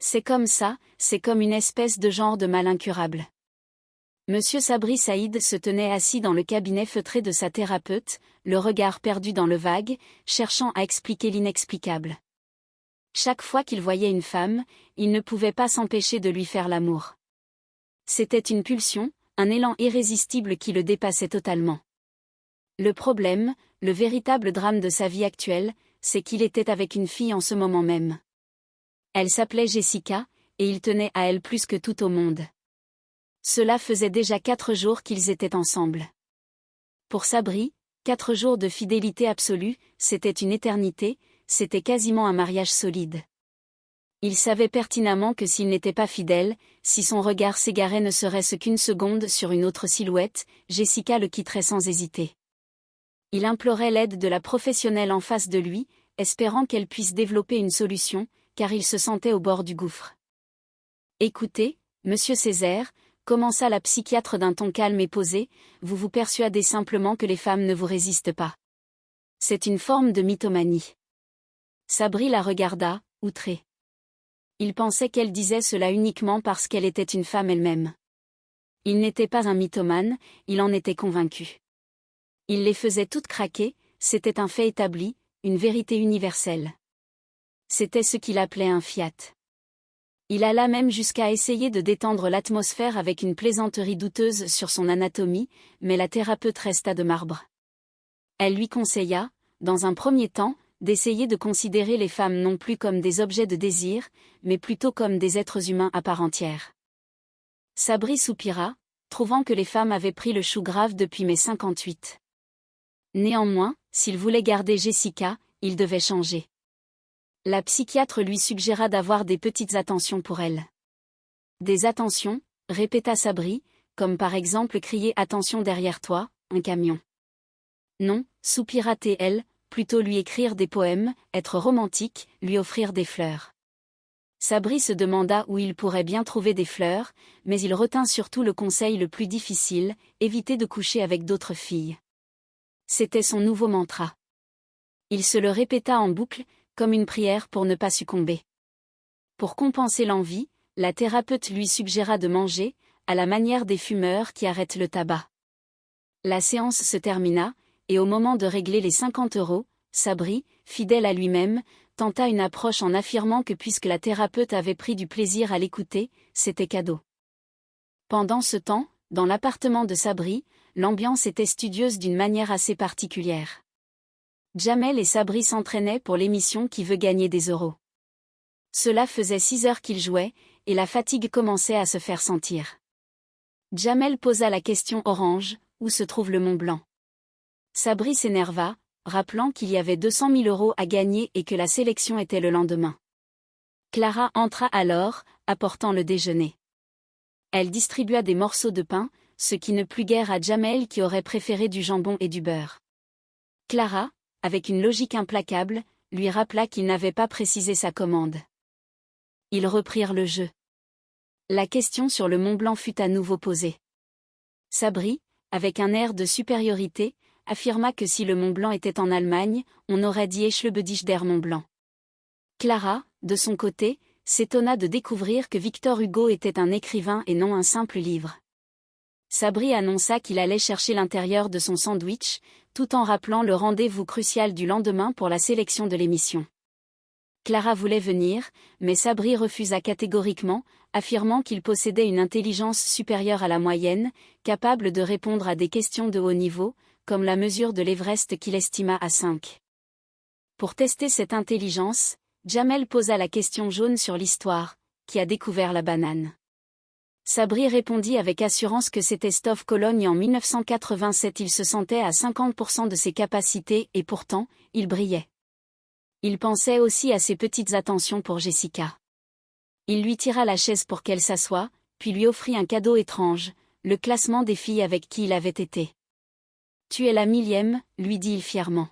C'est comme ça, c'est comme une espèce de genre de mal incurable. Monsieur Sabri Saïd se tenait assis dans le cabinet feutré de sa thérapeute, le regard perdu dans le vague, cherchant à expliquer l'inexplicable. Chaque fois qu'il voyait une femme, il ne pouvait pas s'empêcher de lui faire l'amour. C'était une pulsion, un élan irrésistible qui le dépassait totalement. Le problème, le véritable drame de sa vie actuelle, c'est qu'il était avec une fille en ce moment même. Elle s'appelait Jessica, et il tenait à elle plus que tout au monde. Cela faisait déjà 4 jours qu'ils étaient ensemble. Pour Sabri, 4 jours de fidélité absolue, c'était une éternité, c'était quasiment un mariage solide. Il savait pertinemment que s'il n'était pas fidèle, si son regard s'égarait ne serait-ce qu'une seconde sur une autre silhouette, Jessica le quitterait sans hésiter. Il implorait l'aide de la professionnelle en face de lui, espérant qu'elle puisse développer une solution, car il se sentait au bord du gouffre. « Écoutez, monsieur Césaire », commença la psychiatre d'un ton calme et posé, « vous vous persuadez simplement que les femmes ne vous résistent pas. C'est une forme de mythomanie. » Sabri la regarda, outré. Il pensait qu'elle disait cela uniquement parce qu'elle était une femme elle-même. Il n'était pas un mythomane, il en était convaincu. Il les faisait toutes craquer, c'était un fait établi, une vérité universelle. C'était ce qu'il appelait un fiat. Il alla même jusqu'à essayer de détendre l'atmosphère avec une plaisanterie douteuse sur son anatomie, mais la thérapeute resta de marbre. Elle lui conseilla, dans un premier temps, d'essayer de considérer les femmes non plus comme des objets de désir, mais plutôt comme des êtres humains à part entière. Sabri soupira, trouvant que les femmes avaient pris le chou grave depuis mai 58. Néanmoins, s'il voulait garder Jessica, il devait changer. La psychiatre lui suggéra d'avoir des petites attentions pour elle. Des attentions, répéta Sabri, comme par exemple crier « Attention derrière toi, un camion ». Non, soupira TL, plutôt lui écrire des poèmes, être romantique, lui offrir des fleurs. Sabri se demanda où il pourrait bien trouver des fleurs, mais il retint surtout le conseil le plus difficile, éviter de coucher avec d'autres filles. C'était son nouveau mantra. Il se le répéta en boucle, comme une prière pour ne pas succomber. Pour compenser l'envie, la thérapeute lui suggéra de manger, à la manière des fumeurs qui arrêtent le tabac. La séance se termina, et au moment de régler les 50 €, Sabri, fidèle à lui-même, tenta une approche en affirmant que puisque la thérapeute avait pris du plaisir à l'écouter, c'était cadeau. Pendant ce temps, dans l'appartement de Sabri, l'ambiance était studieuse d'une manière assez particulière. Jamel et Sabri s'entraînaient pour l'émission Qui veut gagner des euros. Cela faisait 6 heures qu'ils jouaient, et la fatigue commençait à se faire sentir. Jamel posa la question orange, où se trouve le Mont Blanc? Sabri s'énerva, rappelant qu'il y avait 200 000 € à gagner et que la sélection était le lendemain. Clara entra alors, apportant le déjeuner. Elle distribua des morceaux de pain, ce qui ne plut guère à Jamel qui aurait préféré du jambon et du beurre. Clara, avec une logique implacable, lui rappela qu'il n'avait pas précisé sa commande. Ils reprirent le jeu. La question sur le Mont Blanc fut à nouveau posée. Sabri, avec un air de supériorité, affirma que si le Mont Blanc était en Allemagne, on aurait dit Eschlebedicht der Mont Blanc. Clara, de son côté, s'étonna de découvrir que Victor Hugo était un écrivain et non un simple livre. Sabri annonça qu'il allait chercher l'intérieur de son sandwich, tout en rappelant le rendez-vous crucial du lendemain pour la sélection de l'émission. Clara voulait venir, mais Sabri refusa catégoriquement, affirmant qu'il possédait une intelligence supérieure à la moyenne, capable de répondre à des questions de haut niveau, comme la mesure de l'Everest qu'il estima à 5. Pour tester cette intelligence, Jamel posa la question jaune sur l'histoire, qui a découvert la banane. Sabri répondit avec assurance que c'était Stove Cologne en 1987. Il se sentait à 50% de ses capacités et pourtant, il brillait. Il pensait aussi à ses petites attentions pour Jessica. Il lui tira la chaise pour qu'elle s'assoie, puis lui offrit un cadeau étrange, le classement des filles avec qui il avait été. « Tu es la 1000e, lui dit-il fièrement.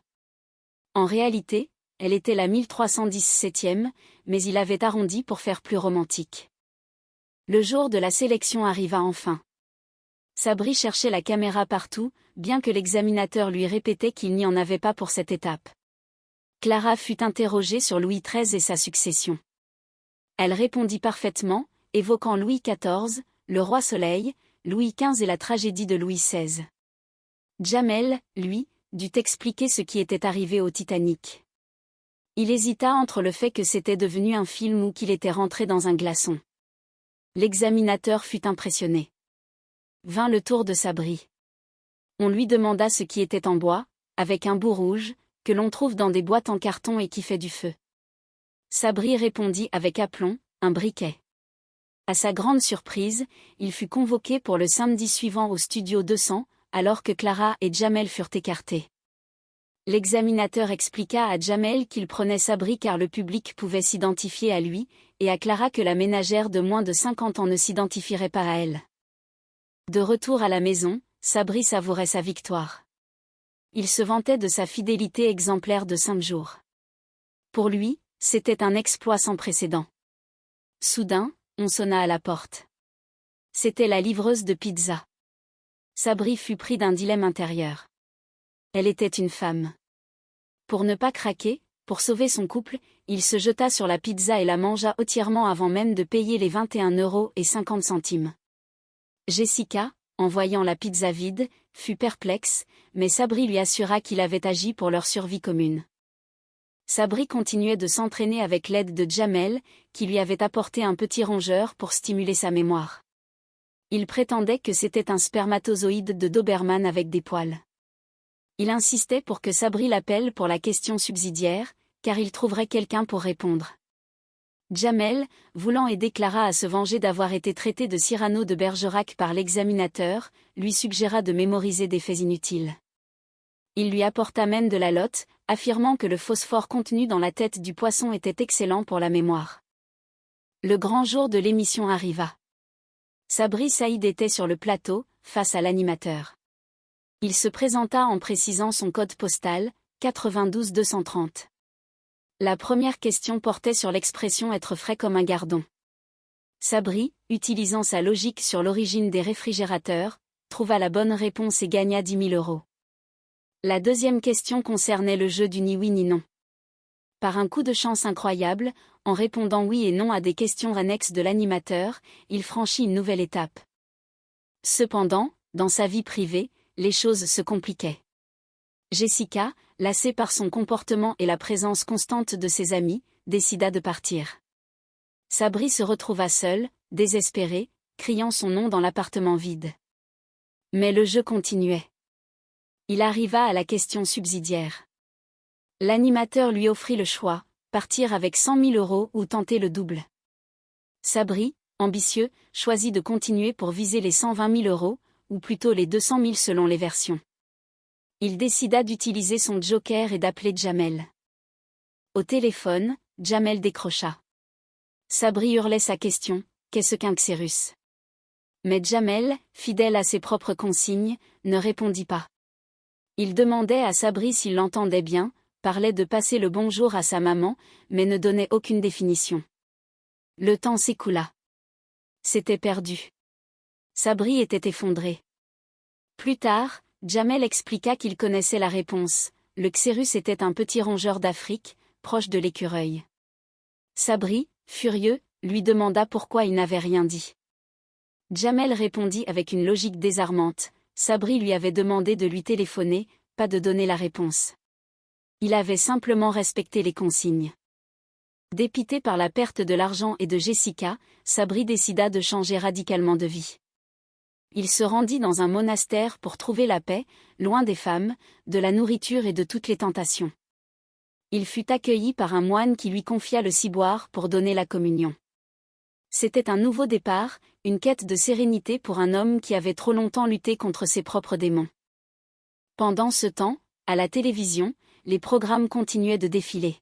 En réalité, elle était la 1317e, mais il avait arrondi pour faire plus romantique. Le jour de la sélection arriva enfin. Sabri cherchait la caméra partout, bien que l'examinateur lui répétait qu'il n'y en avait pas pour cette étape. Clara fut interrogée sur Louis XIII et sa succession. Elle répondit parfaitement, évoquant Louis XIV, le roi Soleil, Louis XV et la tragédie de Louis XVI. Jamel, lui, dut expliquer ce qui était arrivé au Titanic. Il hésita entre le fait que c'était devenu un film ou qu'il était rentré dans un glaçon. L'examinateur fut impressionné. Vint le tour de Sabri. On lui demanda ce qui était en bois, avec un bout rouge, que l'on trouve dans des boîtes en carton et qui fait du feu. Sabri répondit avec aplomb, un briquet. À sa grande surprise, il fut convoqué pour le samedi suivant au studio 200, alors que Clara et Jamel furent écartés. L'examinateur expliqua à Jamel qu'il prenait Sabri car le public pouvait s'identifier à lui, et à Clara que la ménagère de moins de 50 ans ne s'identifierait pas à elle. De retour à la maison, Sabri savourait sa victoire. Il se vantait de sa fidélité exemplaire de 5 jours. Pour lui, c'était un exploit sans précédent. Soudain, on sonna à la porte. C'était la livreuse de pizza. Sabri fut pris d'un dilemme intérieur. Elle était une femme. Pour ne pas craquer, pour sauver son couple, il se jeta sur la pizza et la mangea entièrement avant même de payer les 21,50 €. Jessica, en voyant la pizza vide, fut perplexe, mais Sabri lui assura qu'il avait agi pour leur survie commune. Sabri continuait de s'entraîner avec l'aide de Jamel, qui lui avait apporté un petit rongeur pour stimuler sa mémoire. Il prétendait que c'était un spermatozoïde de Doberman avec des poils. Il insistait pour que Sabri l'appelle pour la question subsidiaire, car il trouverait quelqu'un pour répondre. Jamel, voulant aider Clara à se venger d'avoir été traité de Cyrano de Bergerac par l'examinateur, lui suggéra de mémoriser des faits inutiles. Il lui apporta même de la lotte, affirmant que le phosphore contenu dans la tête du poisson était excellent pour la mémoire. Le grand jour de l'émission arriva. Sabri Saïd était sur le plateau, face à l'animateur. Il se présenta en précisant son code postal, 92 230. La première question portait sur l'expression « être frais comme un gardon ». Sabri, utilisant sa logique sur l'origine des réfrigérateurs, trouva la bonne réponse et gagna 10 000 €. La deuxième question concernait le jeu du ni oui ni non. Par un coup de chance incroyable, en répondant oui et non à des questions annexes de l'animateur, il franchit une nouvelle étape. Cependant, dans sa vie privée, les choses se compliquaient. Jessica, lassée par son comportement et la présence constante de ses amis, décida de partir. Sabri se retrouva seul, désespéré, criant son nom dans l'appartement vide. Mais le jeu continuait. Il arriva à la question subsidiaire. L'animateur lui offrit le choix, partir avec 100 000 € ou tenter le double. Sabri, ambitieux, choisit de continuer pour viser les 120 000 €, ou plutôt les 200 000 selon les versions. Il décida d'utiliser son joker et d'appeler Jamel. Au téléphone, Jamel décrocha. Sabri hurlait sa question, « Qu'est-ce qu'un xérus ?» Mais Jamel, fidèle à ses propres consignes, ne répondit pas. Il demandait à Sabri s'il l'entendait bien, parlait de passer le bonjour à sa maman, mais ne donnait aucune définition. Le temps s'écoula. C'était perdu. Sabri était effondré. Plus tard, Jamel expliqua qu'il connaissait la réponse. Le xérus était un petit rongeur d'Afrique, proche de l'écureuil. Sabri, furieux, lui demanda pourquoi il n'avait rien dit. Jamel répondit avec une logique désarmante. Sabri lui avait demandé de lui téléphoner, pas de donner la réponse. Il avait simplement respecté les consignes. Dépité par la perte de l'argent et de Jessica, Sabri décida de changer radicalement de vie. Il se rendit dans un monastère pour trouver la paix, loin des femmes, de la nourriture et de toutes les tentations. Il fut accueilli par un moine qui lui confia le ciboire pour donner la communion. C'était un nouveau départ, une quête de sérénité pour un homme qui avait trop longtemps lutté contre ses propres démons. Pendant ce temps, à la télévision, les programmes continuaient de défiler.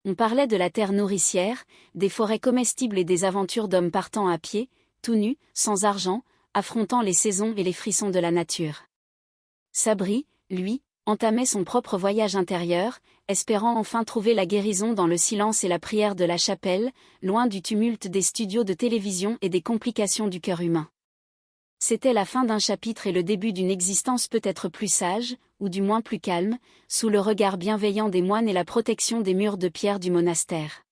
On parlait de la terre nourricière, des forêts comestibles et des aventures d'hommes partant à pied, tout nus, sans argent, affrontant les saisons et les frissons de la nature. Sabri, lui, entamait son propre voyage intérieur, espérant enfin trouver la guérison dans le silence et la prière de la chapelle, loin du tumulte des studios de télévision et des complications du cœur humain. C'était la fin d'un chapitre et le début d'une existence peut-être plus sage, ou du moins plus calme, sous le regard bienveillant des moines et la protection des murs de pierre du monastère.